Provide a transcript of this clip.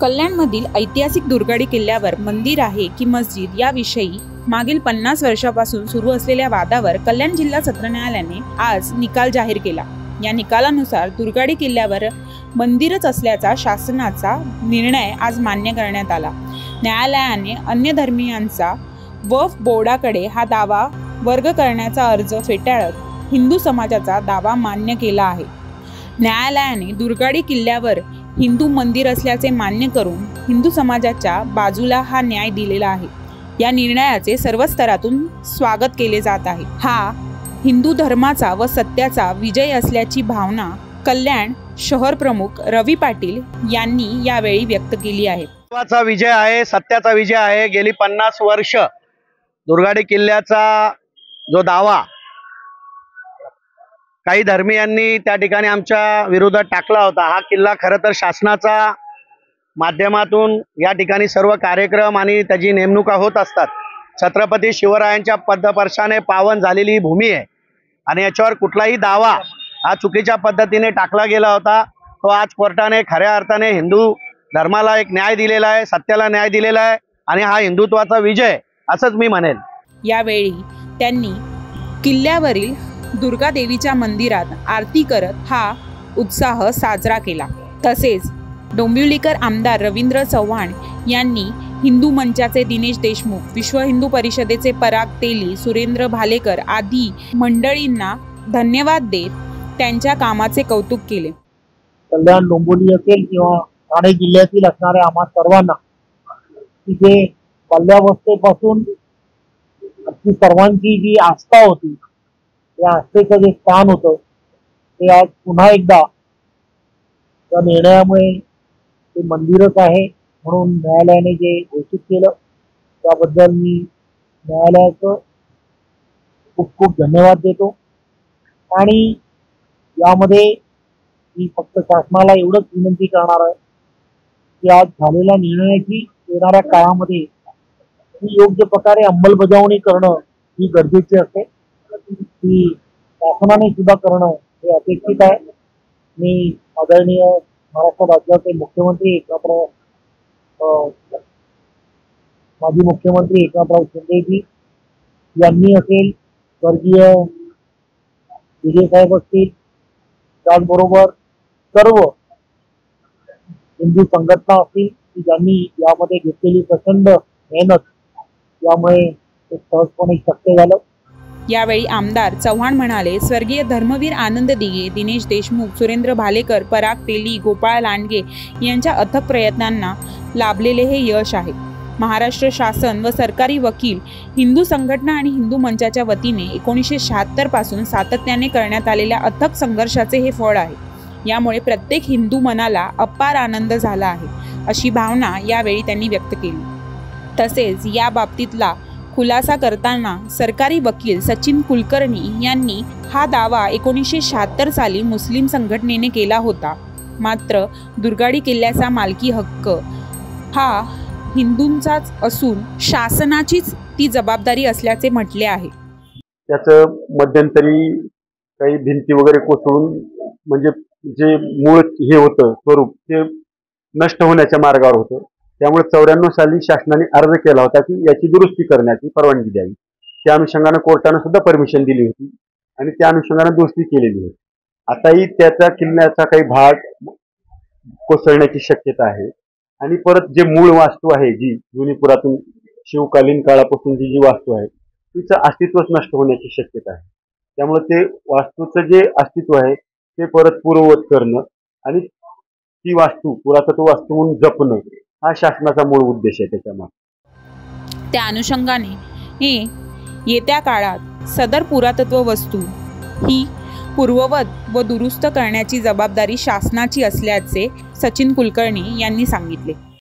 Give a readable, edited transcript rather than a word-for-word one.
कल्याणमधील ऐतिहासिक दुर्गाडी किल्ल्यावर मंदिर आहे की मस्जिद याविषयी मागील 50 वर्षापासून सुरू असलेल्या वादावर कल्याण जिल्हा सत्र न्यायालयाने आज निकाल जाहीर केला। या निकालानुसार दुर्गाडी किल्ल्यावर मंदिरच असल्याचा शासनाचा निर्णय आज मान्य करण्यात आला। न्यायालयाने अन्य धर्मीयांचा वक्फ बोर्डाकडे हा दावा वर्ग करण्याचा अर्ज फेटाळत हिंदू समाजाचा दावा मान्य केला आहे। न्यायालयाने दुर्गाडी किल्ल्यावर हिंदू मंदिर असल्याचे मान्य करून हिंदू समाजाच्या बाजूला हा न्याय दिलेला आहे। या निर्णयाचे सर्व स्तरातून स्वागत केले जात आहे। हा हिंदू धर्माचा व सत्याचा विजय असल्याची भावना कल्याण शहर प्रमुख रवी पाटील यांनी यावेळी व्यक्त केली आहे। सत्याचा विजय आहे, सत्याचा विजय आहे। गेली 50 वर्ष दुर्गाडी किल्ल्याचा जो दावा काही धर्मीयांनी त्या ठिकाणी आमच्या विरोधात टाकला होता, हा किल्ला खरं तर शासनाचा माध्यमातून या ठिकाणी सर्व कार्यक्रम आणि त्याची नेमणुका होत असतात। छत्रपती शिवरायांच्या पदस्पर्शाने पावन झालेली ही भूमी आहे आणि याच्यावर कुठलाही दावा हा चुकीच्या पद्धतीने टाकला गेला होता। तो आज कोर्टाने खऱ्या अर्थाने हिंदू धर्माला एक न्याय दिलेला आहे, सत्याला न्याय दिलेला आहे आणि हा हिंदुत्वाचा विजय असंच मी म्हणेन। यावेळी त्यांनी किल्ल्यावरील दुर्गा देवीच्या मंदिरात आरती करत हा उत्साह साजरा केला। तसेच डोंबिवलीकर आमदार रवींद्र चव्हाण यांनी हिंदू मंचाचे दिनेश देशमुख, विश्व हिंदू परिषदेचे पराग तेली, सुरेंद्र भालेकर आदी मंडळींना धन्यवाद देत त्यांच्या कामाचे कौतुक केले। कल्याण डोंबिवली असेल किंवा ठाणे जिल्ह्यातील असणाऱ्या आम्हा सर्वांना तिथे बाल्यावस्थेपासून आपली सर्वांची जी आस्था होती, या आस्थेचं जे स्थान होतं ते आज पुन्हा एकदा त्या निर्णयामुळे ते मंदिरच आहे म्हणून न्यायालयाने जे घोषित केलं त्याबद्दल मी न्यायालयाचं खूप खूप धन्यवाद देतो। आणि यामध्ये मी फक्त शासनाला एवढंच विनंती करणार आहे की आज झालेल्या निर्णयाची येणाऱ्या काळामध्ये योग्य प्रकारे अंमलबजावणी करणं ही गरजेची असते, ती शासनाने सुद्धा करणं हे अपेक्षित आहे। मी आदरणीय महाराष्ट्र राज्याचे मुख्यमंत्री माजी मुख्यमंत्री एकनाथराव शिंदेजी यांनी असेल, स्वर्गीय विजय साहेब असतील, त्याचबरोबर सर्व हिंदू संघटना असतील की ज्यांनी यामध्ये घेतलेली प्रचंड मेहनत, यामुळे ते सहजपणे शक्य झालं। यावेळी आमदार चव्हाण म्हणाले, स्वर्गीय धर्मवीर आनंद दिघे, दिनेश देशमुख, सुरेंद्र भालेकर, पराग तेली, गोपाळ लांडगे यांच्या अथक प्रयत्नांना लाभलेले हे यश आहे। महाराष्ट्र शासन व सरकारी वकील, हिंदू संघटना आणि हिंदू मंचाच्या वतीने 1976 पासून सातत्याने करण्यात आलेल्या अथक संघर्षाचे हे फळ आहे। यामुळे प्रत्येक हिंदू मनाला अपार आनंद झाला आहे, अशी भावना यावेळी त्यांनी व्यक्त केली। तसेच या बाबतीतला खुलासा करताना सरकारी वकील सचिन कुलकर्णी यांनी हा दावा 1976 साली मुस्लिम संघटनेने केला होता, मात्र दुर्गाडी किल्ल्याचा मालकी हक्क हा हिंदूंचाच असून शासनाचीच ती जबाबदारी असल्याचे म्हटले आहे। त्याचं मध्यंतरी काही भिंती वगैरे कोसळून म्हणजे जे मूळ हे होतं स्वरूप ते नष्ट होण्याच्या मार्गावर होतं। त्यामुळे 94 साली शासनाने अर्ज केला होता की याची दुरुस्ती करण्याची परवानगी द्यावी। त्या अनुषंगाने कोर्टाने सुद्धा परमिशन दिली होती आणि त्या अनुषंगाने दुरुस्ती केलेली होती। आताही त्याचा किल्ल्याचा काही भाग कोसळण्याची शक्यता आहे आणि परत जे मूळ वास्तू आहे, जी जुनी पुरातन शिवकालीन काळापासूनची जी वास्तू आहे तिचं अस्तित्वच नष्ट होण्याची शक्यता आहे। त्यामुळे ते वास्तूचं जे अस्तित्व आहे ते परत पूर्ववत करणं आणि ती वास्तू पुरातत्व वास्तू म्हणून जपणं हा शासनाचा मूळ उद्देश आहे। त्याच्यामध्ये त्या अनुषंगाने येत्या काळात सदर पुरातत्व वस्तू ही पूर्ववत व दुरुस्त करण्याची जबाबदारी शासनाची असल्याचे सचिन कुलकर्णी यांनी सांगितले।